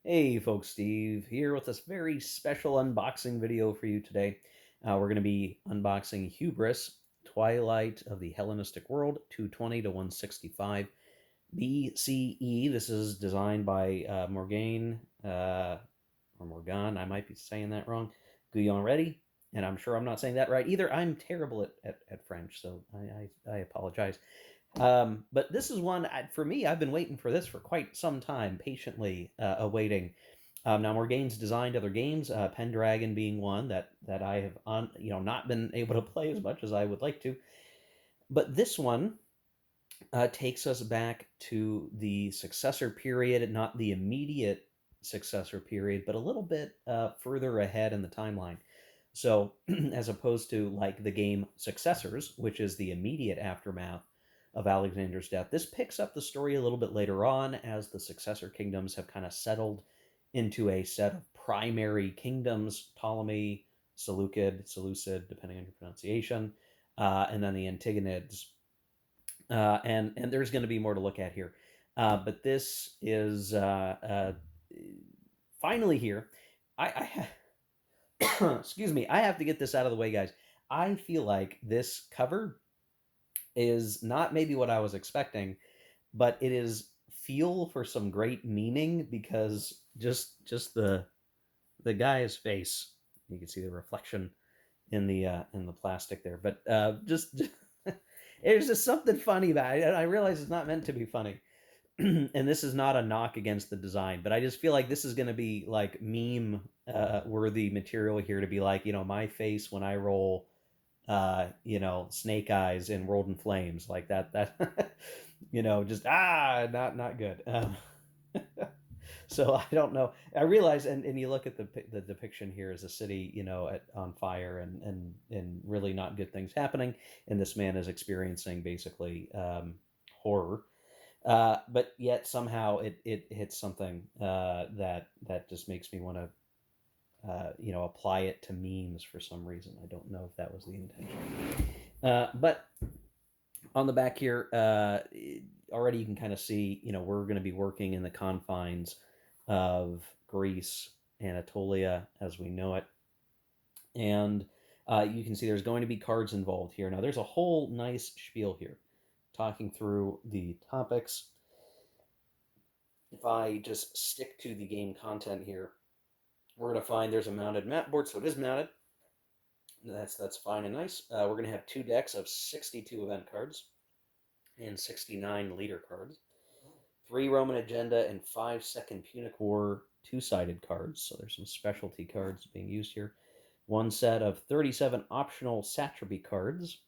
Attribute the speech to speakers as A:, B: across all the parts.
A: Hey folks, Steve here with this very special unboxing video for you today. We're going to be unboxing Hubris, Twilight of the Hellenistic World, 220 to 165 BCE. This is designed by Morgane, I might be saying that wrong, Gouyon-Rety, and I'm sure I'm not saying that right either. I'm terrible at French, so I apologize. But this is one, for me, I've been waiting for this for quite some time, patiently awaiting. Now, Morgane's designed other games, Pendragon being one that I have not been able to play as much as I would like to. But this one takes us back to the successor period, not the immediate successor period, but a little bit further ahead in the timeline. So, as opposed to like the game Successors, which is the immediate aftermath of Alexander's death, this picks up the story a little bit later on as the successor kingdoms have kind of settled into a set of primary kingdoms: Ptolemy, Seleucid, depending on your pronunciation, and then the Antigonids. And there's going to be more to look at here. But this is finally here. Excuse me. I have to get this out of the way, guys. I feel like this cover is not maybe what I was expecting, but it is fuel for some great meaning because just the guy's face, you can see the reflection in the plastic there, but just there's just something funny about it. I realize it's not meant to be funny. And this is not a knock against the design, but I just feel like this is going to be like meme worthy material here to be like, my face when I roll, Snake Eyes in World in Flames, like that, just, not good. So I don't know. I realize, and you look at the depiction here as a city, on fire and really not good things happening, and this man is experiencing basically horror, but yet somehow it hits something that just makes me want to apply it to memes for some reason. I don't know if that was the intention, but on the back here, already you can kind of see, we're going to be working in the confines of Greece, Anatolia as we know it. And you can see there's going to be cards involved here. Now, there's a whole nice spiel here talking through the topics. If I just stick to the game content here, we're going to find there's a mounted map board, so it is mounted. That's fine and nice. We're going to have 2 decks of 62 event cards and 69 leader cards, 3 Roman Agenda and 5 Second Punic War 2-sided cards, so there's some specialty cards being used here. 1 set of 37 optional satrapy cards,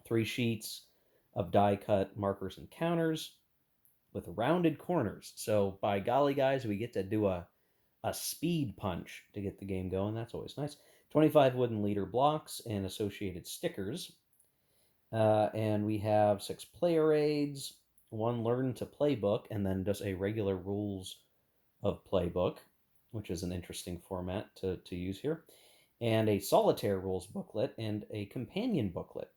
A: 3 sheets of die-cut markers and counters with rounded corners. So by golly, guys, we get to do a speed punch to get the game going. That's always nice. 25 wooden leader blocks and associated stickers. And we have 6 player aids, 1 learn to play book, and then just a regular rules of play book, which is an interesting format to use here, and a solitaire rules booklet and a companion booklet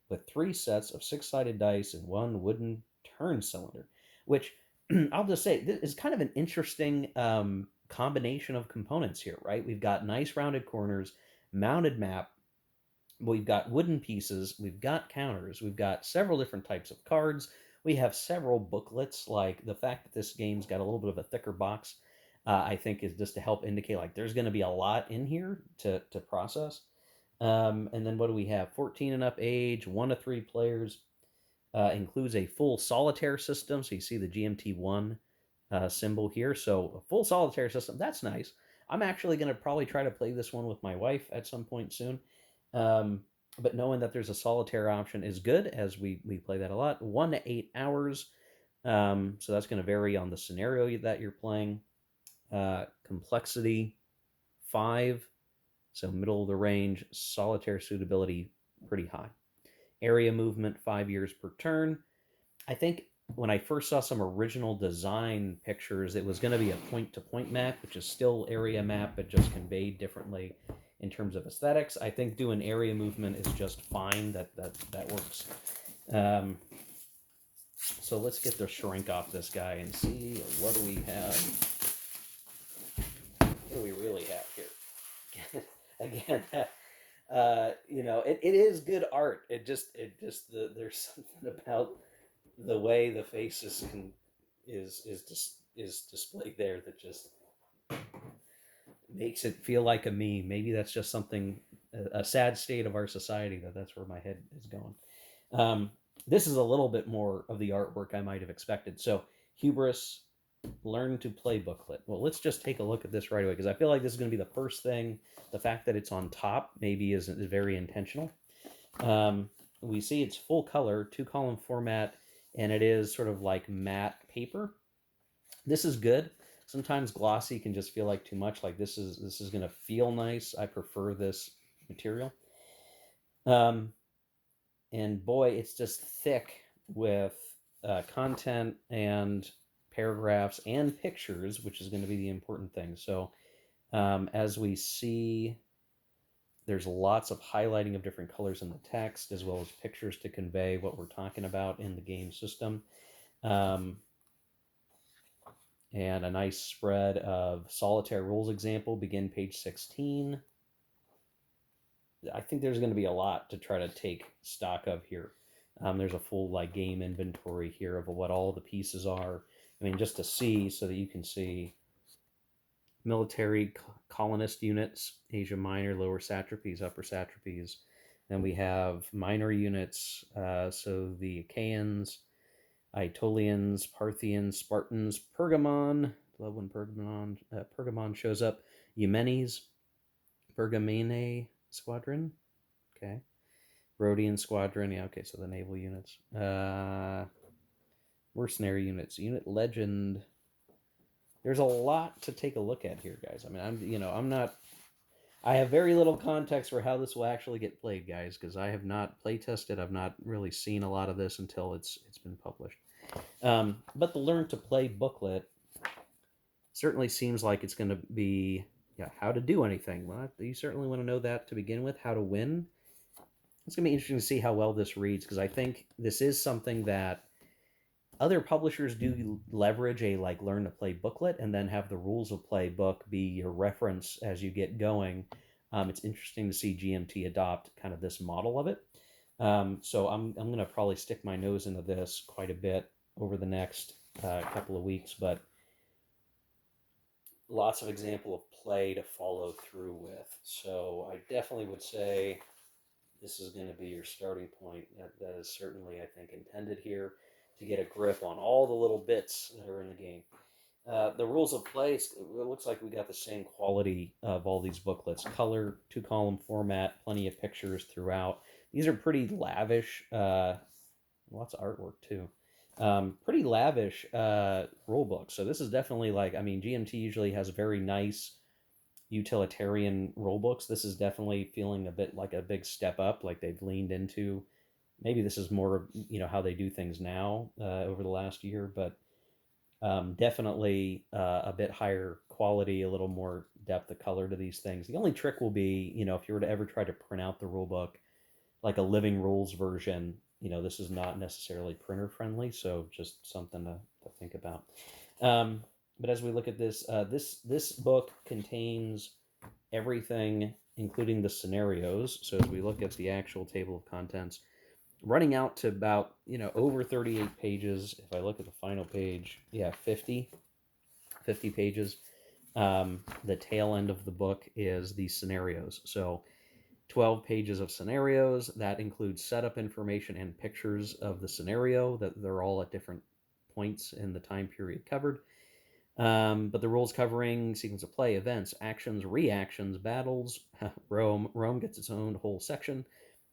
A: with 3 sets of 6-sided dice and 1 wooden turn cylinder, which I'll just say this is kind of an interesting combination of components here, right? We've got nice rounded corners, mounted map, we've got wooden pieces, we've got counters, we've got several different types of cards, we have several booklets. Like the fact that this game's got a little bit of a thicker box, I think is just to help indicate like there's going to be a lot in here to process. And then what do we have? 14 and up age, 1 to 3 players, includes a full solitaire system. So you see the GMT1 symbol here. So a full solitaire system, that's nice. I'm actually going to probably try to play this one with my wife at some point soon. But knowing that there's a solitaire option is good, as we play that a lot. 1 to 8 hours. So that's going to vary on the scenario that you're playing. Complexity 5, so middle of the range. Solitaire suitability pretty high. Area movement 5 years per turn. I think when I first saw some original design pictures, it was going to be a point-to-point map, which is still area map, but just conveyed differently in terms of aesthetics. I think doing area movement is just fine. That works. So let's get the shrink off this guy and see what do we have. again, it is good art. There's something about the way the faces is displayed there that just makes it feel like a meme. Maybe that's just something, a sad state of our society, that's where my head is going. Um, this is a little bit more of the artwork I might have expected. So, Hubris, learn to play booklet. Well, let's just take a look at this right away because I feel like this is going to be the first thing. The fact that it's on top maybe is very intentional. We see it's full color, 2-column format, and it is sort of like matte paper. This is good. Sometimes glossy can just feel like too much. Like this is going to feel nice. I prefer this material. Um, and boy, it's just thick with content and paragraphs and pictures, which is going to be the important thing. So as we see, there's lots of highlighting of different colors in the text, as well as pictures to convey what we're talking about in the game system. Um, and a nice spread of Solitaire rules example, begin page 16. I think there's going to be a lot to try to take stock of here. There's a full game inventory here of what all the pieces are. I mean, just to see so that you can see military colonist units, Asia Minor, lower satrapies, upper satrapies. Then we have minor units, so the Achaeans, Aetolians, Parthians, Spartans, Pergamon. Love when Pergamon shows up. Eumenes, Pergamene Squadron. Okay. Rhodian Squadron. Yeah, okay, so the naval units. Mercenary units. Unit Legend. There's a lot to take a look at here, guys. I mean, I'm not. I have very little context for how this will actually get played, guys, because I have not play tested. I've not really seen a lot of this until it's been published. But the Learn to Play booklet certainly seems like it's going to be how to do anything. Well, you certainly want to know that to begin with. How to win. It's going to be interesting to see how well this reads because I think this is something that other publishers do leverage a Learn to Play booklet and then have the rules of play book be your reference as you get going. It's interesting to see GMT adopt kind of this model of it. So I'm going to probably stick my nose into this quite a bit over the next couple of weeks, but lots of example of play to follow through with. So I definitely would say this is going to be your starting point. That is certainly, I think, intended here to get a grip on all the little bits that are in the game. The rules of play, it looks like we got the same quality of all these booklets. Color, 2-column format, plenty of pictures throughout. These are pretty lavish, lots of artwork too. Pretty lavish rule books. So this is definitely GMT usually has very nice utilitarian rule books. This is definitely feeling a bit like a big step up, like they've leaned into. Maybe this is more, how they do things now over the last year, but definitely a bit higher quality, a little more depth of color to these things. The only trick will be, if you were to ever try to print out the rule book, like a living rules version, this is not necessarily printer friendly, so just something to think about. But as we look at this, this book contains everything, including the scenarios. So as we look at the actual table of contents, running out to about over 38 pages. If I look at the final page, 50 pages. The tail end of the book is the scenarios. So 12 pages of scenarios. That includes setup information and pictures of the scenario, that they're all at different points in the time period covered. But the rules covering sequence of play, events, actions, reactions, battles. Rome gets its own whole section.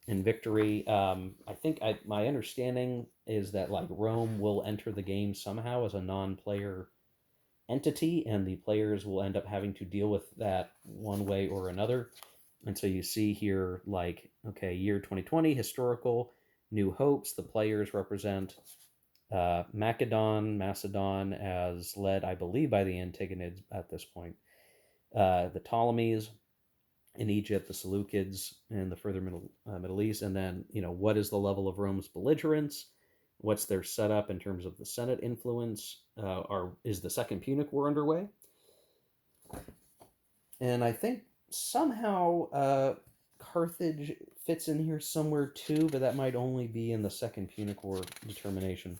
A: In Victory, I think my understanding is that Rome will enter the game somehow as a non-player entity, and the players will end up having to deal with that one way or another. And so you see here, year 2020, historical, New Hopes. The players represent Macedon, as led, I believe, by the Antagonids at this point. The Ptolemies in Egypt, the Seleucids in the further Middle East, and then, what is the level of Rome's belligerence? What's their setup in terms of the Senate influence? Is the Second Punic War underway? And I think Somehow, Carthage fits in here somewhere too, but that might only be in the Second Punic War determination.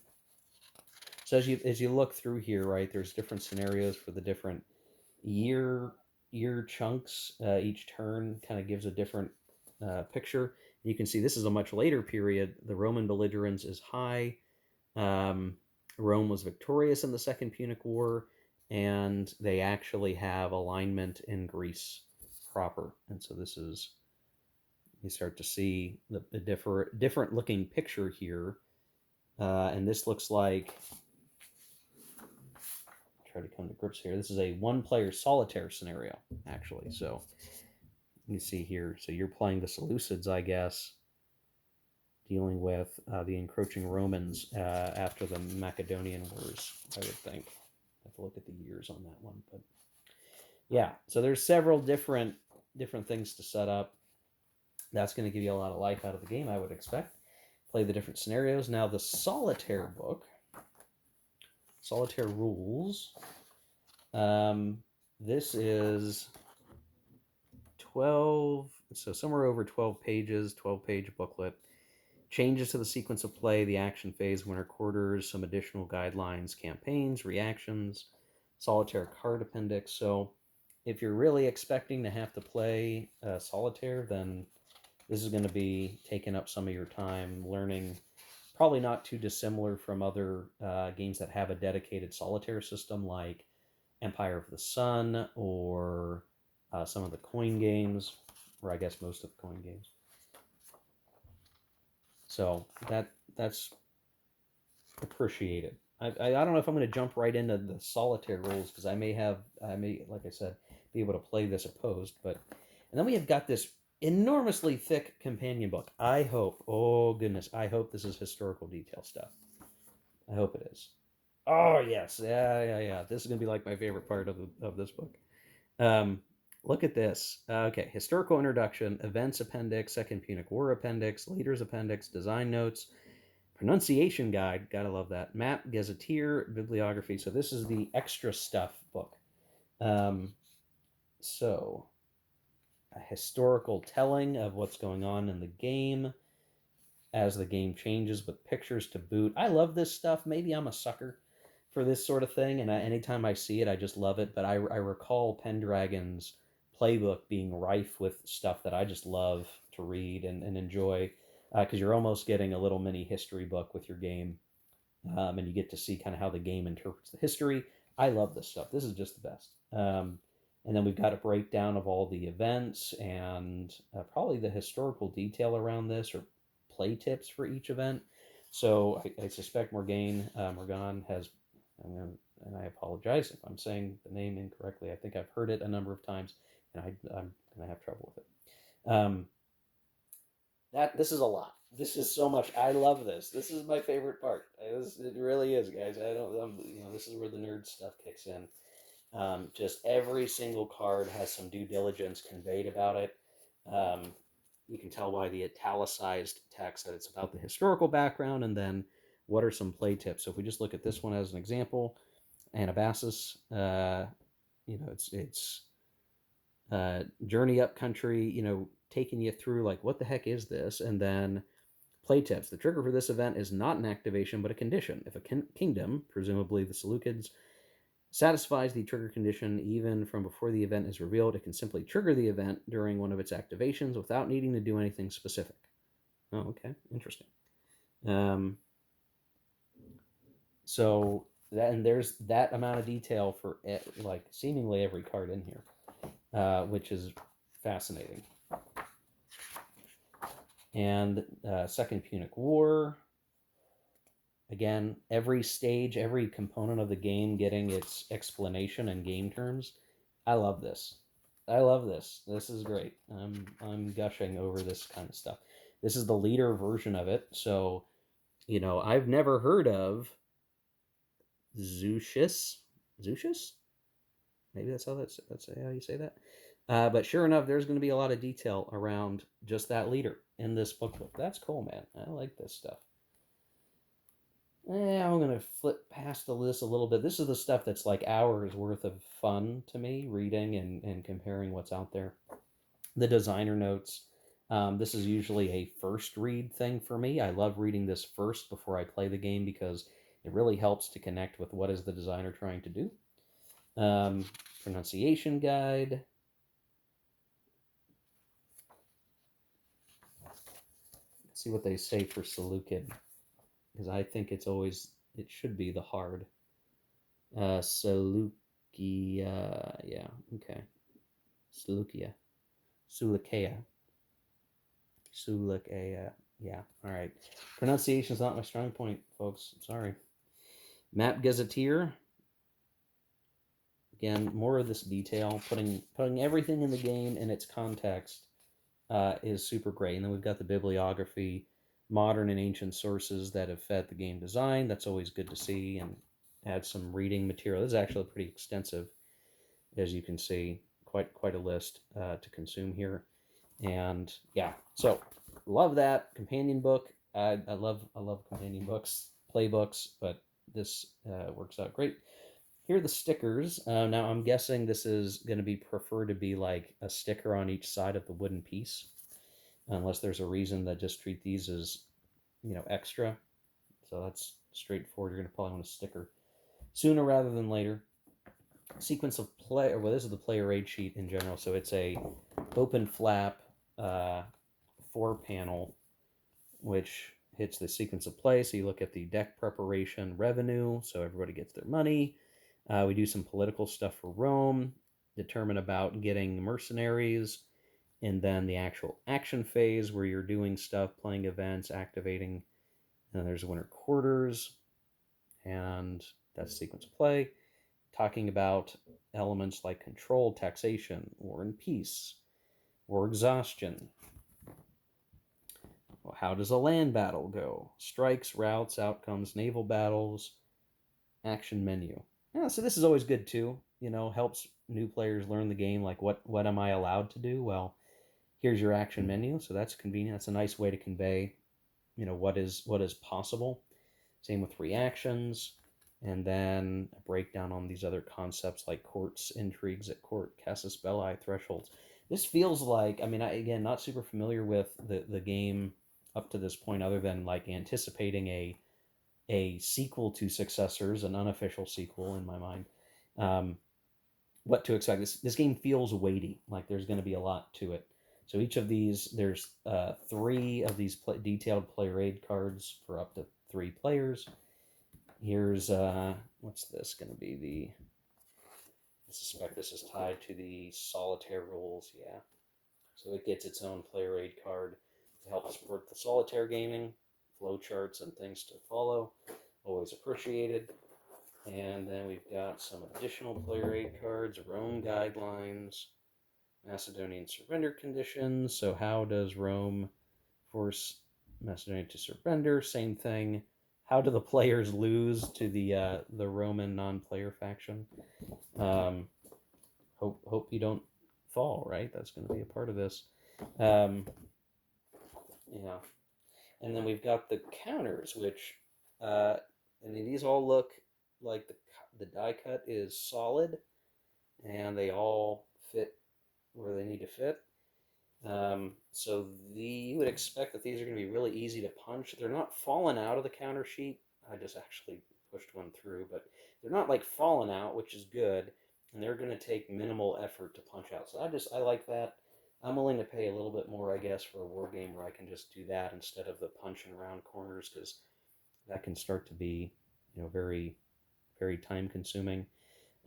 A: So as you look through here, right, there's different scenarios for the different year year chunks. Each turn kind of gives a different picture. You can see this is a much later period. The Roman belligerence is high. Um, Rome was victorious in the Second Punic War, and they actually have alignment in Greece proper. And so this is, you start to see the different looking picture here. And this looks like, try to come to grips here. This is a one-player solitaire scenario, actually. So you see here, so you're playing the Seleucids, I guess, dealing with the encroaching Romans after the Macedonian Wars, I would think. I have to look at the years on that one, but yeah. So there's several different things to set up. That's going to give you a lot of life out of the game, I would expect. Play the different scenarios. Now the Solitaire book, Solitaire rules. This is 12, so somewhere over 12 pages, 12-page booklet. Changes to the sequence of play, the action phase, winter quarters, some additional guidelines, campaigns, reactions, solitaire card appendix. So if you're really expecting to have to play solitaire, then this is going to be taking up some of your time learning. Probably not too dissimilar from other games that have a dedicated solitaire system, like Empire of the Sun or some of the coin games, or I guess most of the coin games. So that's appreciated. I don't know if I'm going to jump right into the solitaire rules, because I may, like I said, be able to play this opposed. But and then we have got this enormously thick companion book. I hope, oh goodness, I hope this is historical detail stuff. I hope it is. Oh yes, yeah. This is going to be like my favorite part of this book. Um, Look at this. Okay, historical introduction, events appendix, Second Punic War appendix, leaders appendix, design notes, pronunciation guide. Gotta love that. Map, gazetteer, bibliography. So this is the extra stuff book. Um, so a historical telling of what's going on in the game as the game changes, with pictures to boot. I love this stuff. Maybe I'm a sucker for this sort of thing, and anytime I see it, I just love it. But I recall Pendragon's playbook being rife with stuff that I just love to read and enjoy, because you're almost getting a little mini history book with your game, and you get to see kind of how the game interprets the history. I love this stuff. This is just the best. And then we've got a breakdown of all the events and probably the historical detail around this, or play tips for each event. So I suspect Morgane has, and I apologize if I'm saying the name incorrectly. I think I've heard it a number of times, and I'm going to have trouble with it. This is a lot. This is so much. I love this. This is my favorite part. It really is, guys. This is where the nerd stuff kicks in. Just every single card has some due diligence conveyed about it. You can tell by the italicized text that it's about the historical background, and then what are some play tips. So if we just look at this one as an example, Anabasis, it's journey up country, taking you through like, what the heck is this? And then play tips. The trigger for this event is not an activation, but a condition. If a kingdom, presumably the Seleucids, satisfies the trigger condition even from before the event is revealed, it can simply trigger the event during one of its activations without needing to do anything specific. Oh, okay. Interesting. So there's that amount of detail for like seemingly every card in here, which is fascinating. And Second Punic War. Again, every stage, every component of the game getting its explanation and game terms. I love this. This is great. I'm gushing over this kind of stuff. This is the leader version of it. So, I've never heard of Zucius. Zucius? Maybe that's how you say that. But sure enough, there's going to be a lot of detail around just that leader in this booklet. That's cool, man. I like this stuff. I'm going to flip past this a little bit. This is the stuff that's like hours worth of fun to me, reading and comparing what's out there. The designer notes. This is usually a first read thing for me. I love reading this first before I play the game because it really helps to connect with what is the designer trying to do. Um, Pronunciation guide. Let's see what they say for Seleucid, because I think it should be the hard. Seleucia, yeah, okay. Seleucia. Seleucia. Seleucia, yeah, all right. Pronunciation is not my strong point, folks. Sorry. Map Gazetteer. Again, more of this detail, putting everything in the game in its context is super great. And then we've got the bibliography, modern and ancient sources that have fed the game design. That's always good to see, and add some reading material. This is actually pretty extensive, as you can see, quite a list to consume here. And yeah, so love that companion book. I love companion books, playbooks, but this works out great. Here are the stickers. Now I'm guessing this is going to be preferred to be like a sticker on each side of the wooden piece, unless there's a reason that just treat these as, extra. So that's straightforward. You're going to probably want a sticker sooner rather than later. Sequence of play, well, this is the player aid sheet in general. So it's a open flap, uh, 4 panel, which hits the sequence of play. So you look at the deck preparation revenue, so everybody gets their money. We do some political stuff for Rome, determine about getting mercenaries, and then the actual action phase where you're doing stuff, playing events, activating. And there's winter quarters, and that's sequence of play. Talking about elements like control, taxation, war and peace, war exhaustion. Well, how does a land battle go? Strikes, routes, outcomes, naval battles, action menu. Yeah, so this is always good too. Helps new players learn the game. Like, what am I allowed to do? Well, here's your action menu, so that's convenient. That's a nice way to convey, what is possible. Same with reactions, and then a breakdown on these other concepts like courts, intrigues at court, casus belli, thresholds. This feels like, again, not super familiar with the game up to this point, other than like anticipating a sequel to Successors, an unofficial sequel in my mind. What to expect? This game feels weighty, like there's going to be a lot to it. So each of these, there's 3 of these detailed player aid cards for up to 3 players. Here's what's this going to be? I suspect this is tied to the Solitaire rules. Yeah, so it gets its own player aid card to help support the Solitaire gaming, flowcharts and things to follow. Always appreciated. And then we've got some additional player aid cards, Rome guidelines, Macedonian surrender conditions. So how does Rome force Macedonia to surrender? Same thing. How do the players lose to the Roman non-player faction? Hope you don't fall. Right, that's going to be a part of this. Yeah, and then we've got the counters, which these all look like the die cut is solid, and they all fit where they need to fit. So you would expect that these are going to be really easy to punch. They're not falling out of the counter sheet. I just actually pushed one through, but they're not like falling out, which is good. And they're going to take minimal effort to punch out. So I like that. I'm willing to pay a little bit more, I guess, for a war game where I can just do that instead of the punching around corners, because that can start to be, very, very time consuming.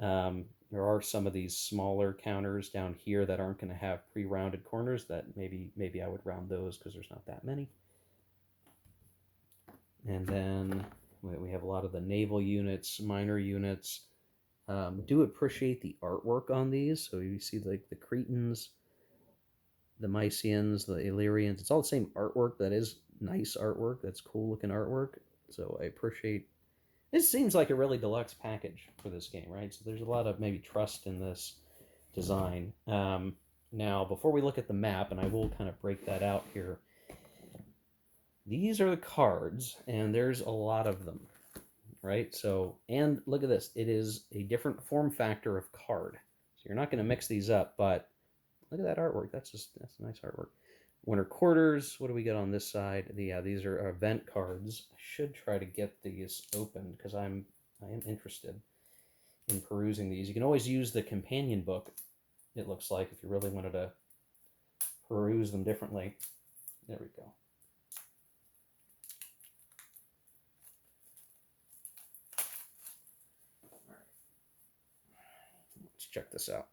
A: There are some of these smaller counters down here that aren't going to have pre-rounded corners that maybe I would round those because there's not that many. And then we have a lot of the naval units, minor units. Do appreciate the artwork on these. So you see like the Cretans, the Mysians, the Illyrians. It's all the same artwork. That is nice artwork. That's cool looking artwork. So I appreciate. It seems like a really deluxe package for this game, right? So there's a lot of maybe trust in this design. Now, before we look at the map, and I will kind of break that out here, these are the cards, and there's a lot of them, right? So, and look at this. It is a different form factor of card. So you're not going to mix these up, but Look at that artwork. That's nice artwork. Winter quarters. What do we get on this side? These are event cards. I should try to get these opened because I am interested in perusing these. You can always use the companion book, it looks like, if you really wanted to peruse them differently. There we go. All right. Let's check this out.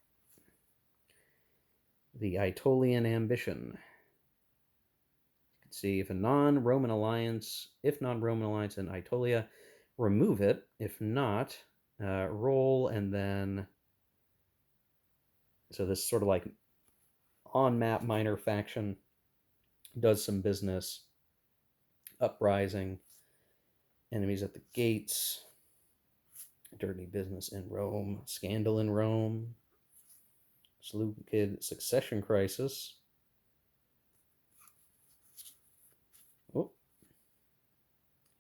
A: The Aetolian Ambition. You can see if non-Roman alliance in Aetolia, remove it. If not, roll, and then, so this sort of like on-map minor faction does some business. Uprising, enemies at the gates, dirty business in Rome, scandal in Rome, Seleucid succession crisis. Oh,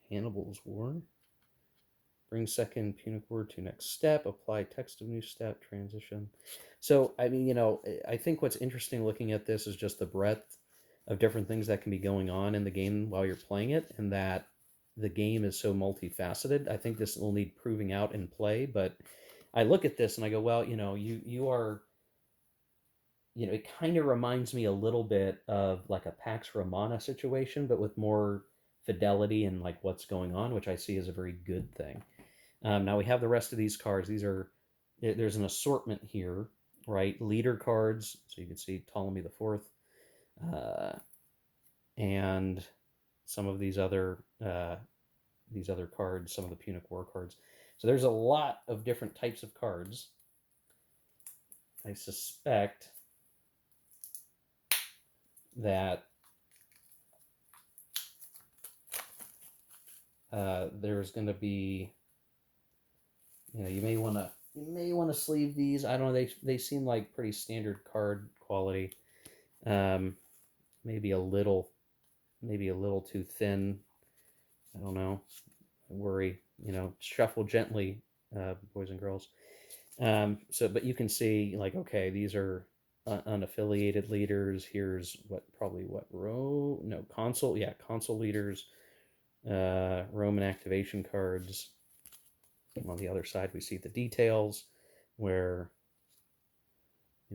A: Hannibal's war. Bring second Punic War to next step. Apply text of new step. Transition. So, I mean, I think what's interesting looking at this is just the breadth of different things that can be going on in the game while you're playing it, and that the game is so multifaceted. I think this will need proving out in play, but I look at this and I go, well, you are, it kind of reminds me a little bit of like a Pax Romana situation, but with more fidelity and like what's going on, which I see as a very good thing. Now we have the rest of these cards. There's an assortment here, right? Leader cards, so you can see Ptolemy the Fourth, and some of these other cards, some of the Punic War cards. So there's a lot of different types of cards. I suspect that there's going to be, you may want to sleeve these. I don't know. They seem like pretty standard card quality. Maybe a little too thin. I don't know. I worry. Shuffle gently, boys and girls. But you can see, like, okay, these are unaffiliated leaders. Here's consul. Yeah, consul leaders. Roman activation cards. On the other side, we see the details, where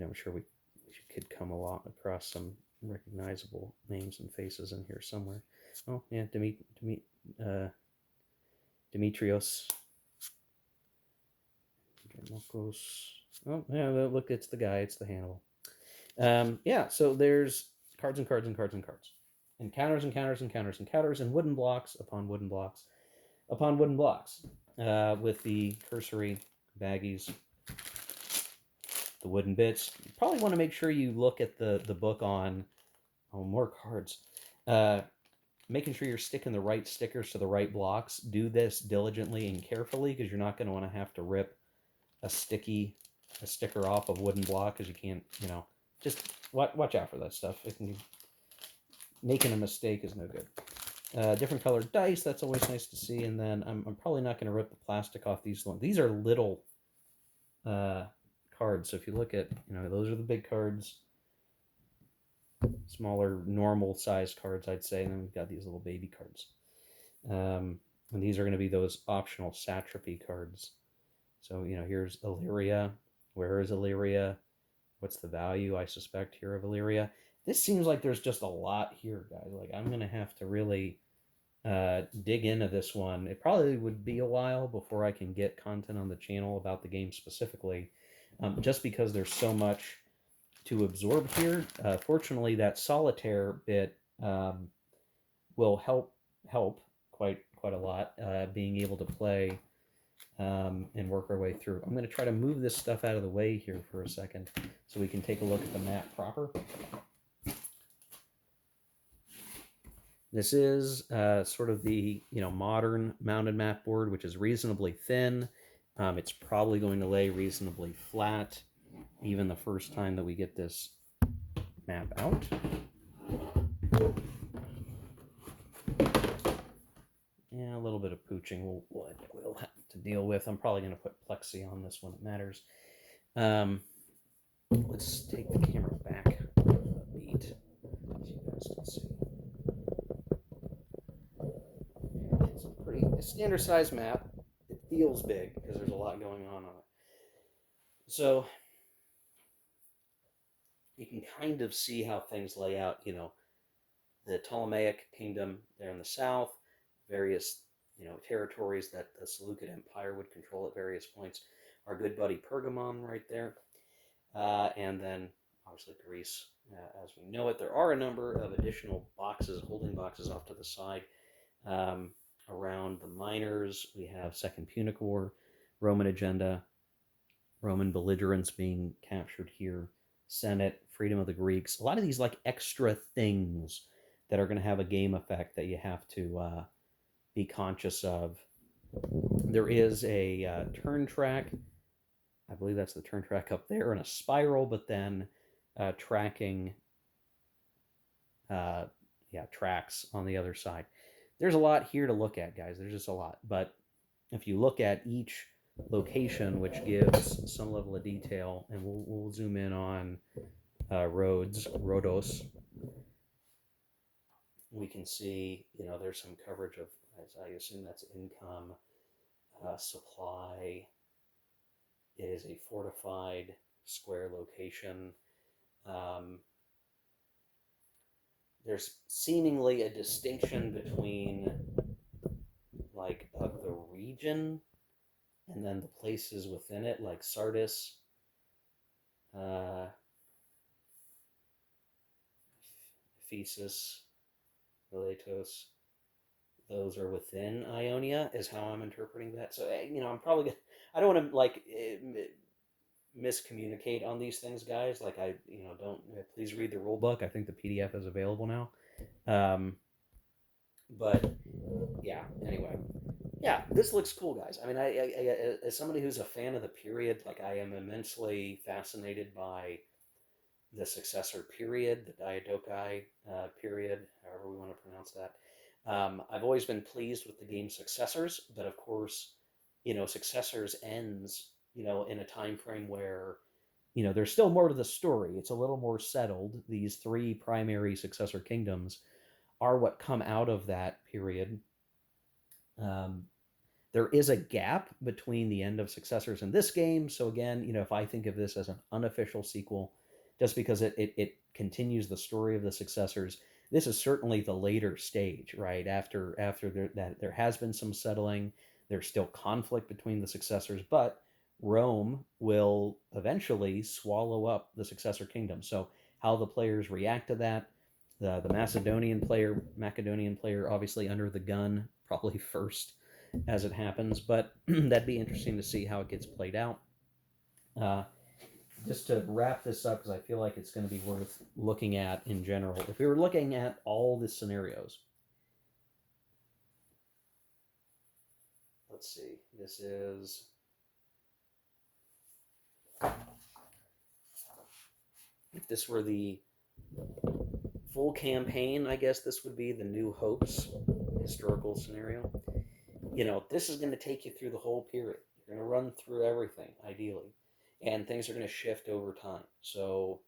A: I'm sure we could come across some recognizable names and faces in here somewhere. Oh yeah, Demetrios. Oh yeah, look, it's the guy. It's the Hannibal. Yeah, so there's cards and cards and cards and cards. Encounters, and wooden blocks upon wooden blocks upon wooden blocks. With the cursory baggies, the wooden bits. You probably want to make sure you look at the book on more cards. Making sure you're sticking the right stickers to the right blocks. Do this diligently and carefully, because you're not going to want to have to rip a sticker off of wooden block, because you can't, just watch out for that stuff. Making a mistake is no good. Different colored dice, that's always nice to see. And then I'm probably not going to rip the plastic off these. These are little cards. So if you look at, those are the big cards. Smaller, normal sized cards, I'd say. And then we've got these little baby cards. And these are going to be those optional satrapy cards. So, here's Illyria. Where is Illyria? What's the value, I suspect, here of Illyria? This seems like there's just a lot here, guys. Like, I'm going to have to really dig into this one. It probably would be a while before I can get content on the channel about the game specifically, just because there's so much to absorb here. Fortunately, that Solitaire bit will help quite a lot, being able to play and work our way through. I'm going to try to move this stuff out of the way here for a second so we can take a look at the map proper. This is sort of the modern mounted map board, which is reasonably thin. It's probably going to lay reasonably flat, even the first time that we get this map out. Yeah, a little bit of pooching we'll have to deal with. I'm probably going to put plexi on this when it matters. Let's take the camera back a beat so you guys can see. It's a pretty standard size map. It feels big because there's a lot going on it. So you can kind of see how things lay out. The Ptolemaic kingdom there in the south, various territories that the Seleucid Empire would control at various points. Our good buddy Pergamon right there, and then obviously Greece as we know it. There are a number of additional boxes, holding boxes off to the side. Um, Around the minors, we have Second Punic War, Roman agenda, Roman belligerents being captured here, Senate, freedom of the Greeks. A lot of these like extra things that are going to have a game effect that you have to be conscious of. There is a turn track. I believe that's the turn track up there, and a spiral, but then tracking, uh, tracks on the other side. There's a lot here to look at, guys. There's just a lot. But if you look at each location, which gives some level of detail, and we'll zoom in on Rhodos, we can see, there's some coverage of, as I assume that's income, supply. It is a fortified square location. Um, there's seemingly a distinction between like the region and then the places within it, like Sardis, uh, Ephesus, Miletus. Those are within Ionia, is how I'm interpreting that. So, I'm probably gonna. I don't want to like miscommunicate on these things, guys. Like, don't please read the rule book. I think the PDF is available now. But yeah. Anyway, yeah, this looks cool, guys. I mean, as somebody who's a fan of the period, like I am immensely fascinated by the successor period, the Diadochi period, however we want to pronounce that. I've always been pleased with the game's successors, but of course, successors ends, in a time frame where, there's still more to the story. It's a little more settled. These three primary successor kingdoms are what come out of that period. Um, there is a gap between the end of successors and this game. So again, if I think of this as an unofficial sequel, just because it continues the story of the successors, this is certainly the later stage, right? After there has been some settling, there's still conflict between the successors, but Rome will eventually swallow up the successor kingdom. So how the players react to that, the Macedonian player, obviously under the gun, probably first as it happens, but that'd be interesting to see how it gets played out. Uh, just to wrap this up, because I feel like it's going to be worth looking at in general. If we were looking at all the scenarios, let's see, this is. If this were the full campaign, I guess this would be the New Hopes historical scenario. This is going to take you through the whole period. You're going to run through everything, ideally, and things are going to shift over time. So,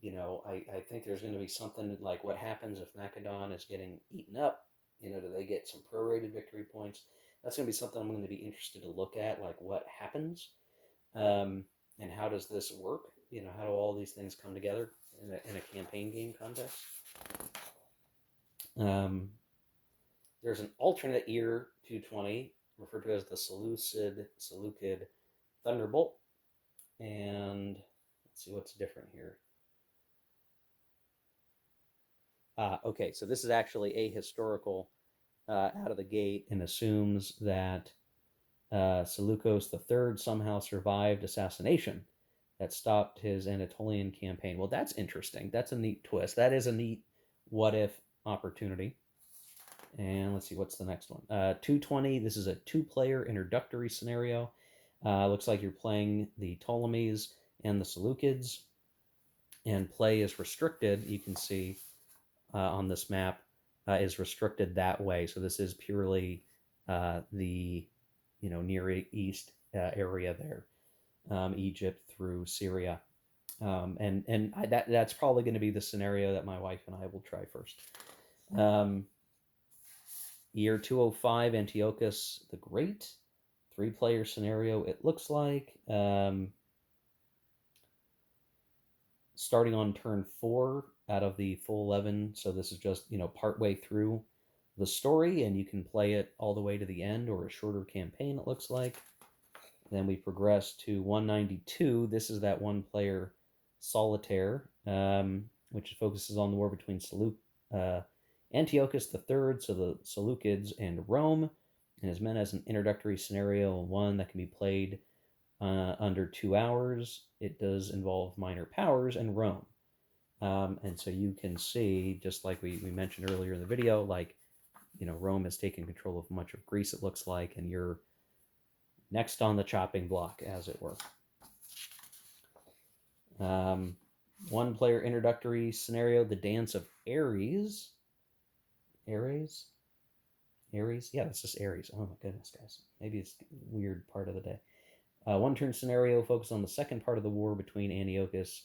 A: I think there's going to be something like what happens if Macedon is getting eaten up. Do they get some prorated victory points? That's going to be something I'm going to be interested to look at, like what happens, and how does this work? How do all these things come together in a campaign game context? There's an alternate year 220 referred to as the Seleucid Thunderbolt. And let's see what's different here. Okay, so this is actually ahistorical out of the gate and assumes that Seleucus III somehow survived assassination that stopped his Anatolian campaign. Well, that's interesting. That's a neat twist. That is a neat what if opportunity. And let's see, what's the next one? 220, this is a two-player introductory scenario. Looks like you're playing the Ptolemies and the Seleucids, and play is restricted, you can see on this map, is restricted that way. So this is purely the Near East area there, Egypt through Syria. That's probably going to be the scenario that my wife and I will try first. Year 205, Antiochus the Great, 3-player scenario. It looks like starting on turn 4 out of the full 11. So this is just partway through the story, and you can play it all the way to the end, or a shorter campaign. It looks like. Then we progress to 192. This is that 1-player Solitaire, which focuses on the war between Antiochus III, so the Seleucids, and Rome, and is meant as an introductory scenario, one that can be played under 2 hours. It does involve minor powers and Rome. And so you can see, just like we mentioned earlier in the video, like, Rome has taken control of much of Greece, it looks like, and you're next on the chopping block, as it were. 1-player introductory scenario, the Dance of Ares. Ares? Yeah, that's just Ares. Oh my goodness, guys. Maybe it's a weird part of the day. 1-turn scenario focused on the second part of the war between Antiochus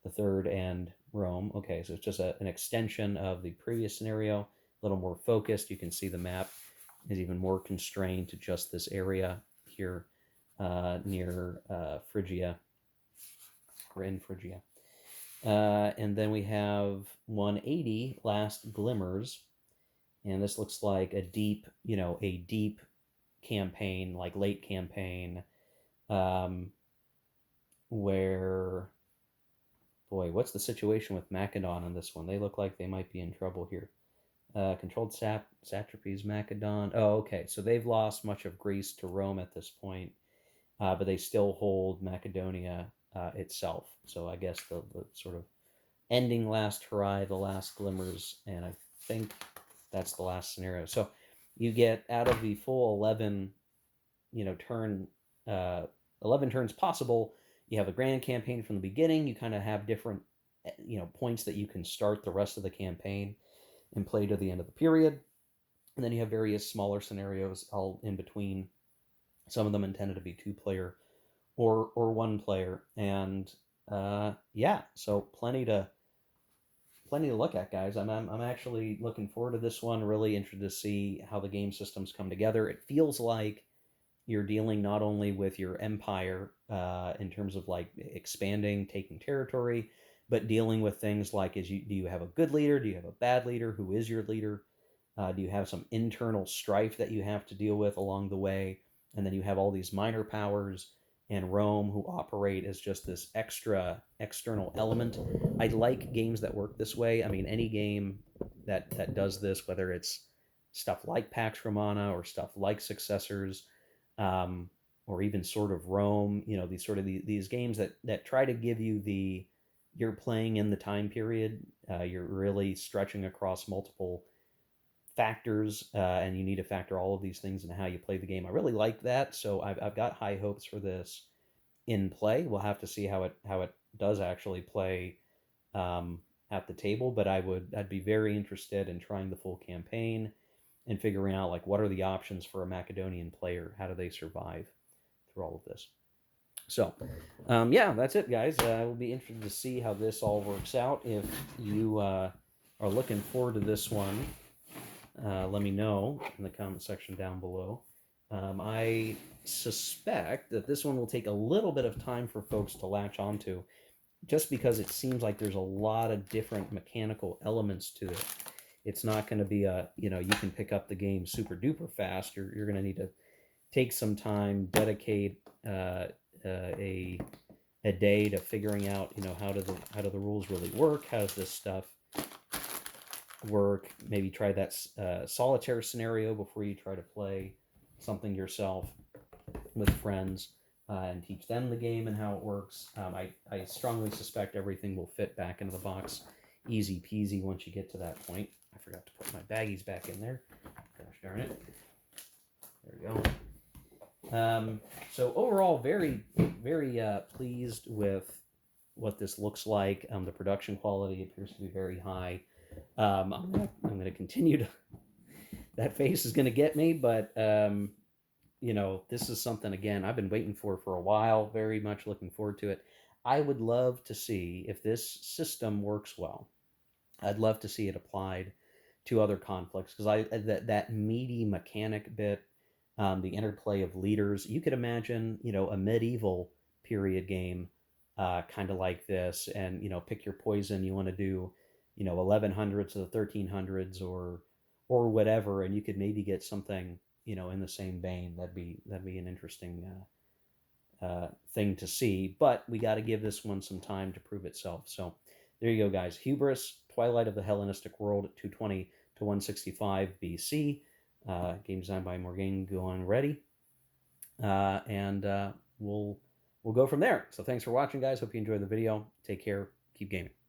A: III and Rome. Okay, so it's just an extension of the previous scenario, a little more focused. You can see the map is even more constrained to just this area here near Phrygia. We're in Phrygia. And then we have 180, Last Glimmers. And this looks like a deep campaign, like late campaign, where, boy, what's the situation with Macedon on this one? They look like they might be in trouble here. Controlled satrapies, Macedon. Oh, okay, so they've lost much of Greece to Rome at this point, but they still hold Macedonia itself. So I guess the sort of ending last hurrah, the last glimmers, and I think that's the last scenario. So you get, out of the full 11, 11 turns possible, you have a grand campaign from the beginning. You kind of have different, points that you can start the rest of the campaign and play to the end of the period. And then you have various smaller scenarios all in between. Some of them intended to be 2-player or 1-player. And yeah, so plenty to look at, guys. I'm actually looking forward to this one. Really interested to see how the game systems come together. It feels like you're dealing not only with your empire in terms of like expanding, taking territory, but dealing with things like, do you have a good leader? Do you have a bad leader? Who is your leader? Do you have some internal strife that you have to deal with along the way? And then you have all these minor powers and Rome, who operate as just this extra external element. I like games that work this way. I mean, any game that does this, whether it's stuff like Pax Romana or stuff like Successors, or even sort of Rome, these games that try to give you you're playing in the time period, you're really stretching across multiple factors, and you need to factor all of these things into how you play the game. I really like that, so I've got high hopes for this in play. We'll have to see how it does actually play at the table, but I'd be very interested in trying the full campaign and figuring out, like, what are the options for a Macedonian player? How do they survive through all of this? So, yeah, that's it, guys. I will be interested to see how this all works out. If you are looking forward to this one, let me know in the comment section down below. I suspect that this one will take a little bit of time for folks to latch onto, just because it seems like there's a lot of different mechanical elements to it. It's not going to be you can pick up the game super duper fast. You're going to need to take some time, dedicate a day to figuring out, how do the rules really work? How does this stuff work? Maybe try that solitaire scenario before you try to play something yourself with friends, and teach them the game and how it works. I strongly suspect everything will fit back into the box easy peasy once you get to that point. I forgot to put my baggies back in there. Gosh darn it. There we go. So overall, very, very pleased with what this looks like. The production quality appears to be very high. I'm gonna continue to. That face is gonna get me, but this is something, again, I've been waiting for a while. Very much looking forward to it. I would love to see if this system works well. I'd love to see it applied to other conflicts because that meaty mechanic bit, the interplay of leaders. You could imagine, a medieval period game, kind of like this, and pick your poison. You want to do, 1100s to the 1300s or whatever, and you could maybe get something, in the same vein. That'd be an interesting thing to see, but we got to give this one some time to prove itself. So there you go, guys. Hubris, Twilight of the Hellenistic World, 220 to 165 BC. Game designed by Morgane Gouyon-Rety, and we'll go from there. So thanks for watching, guys. Hope you enjoyed the video. Take care. Keep gaming.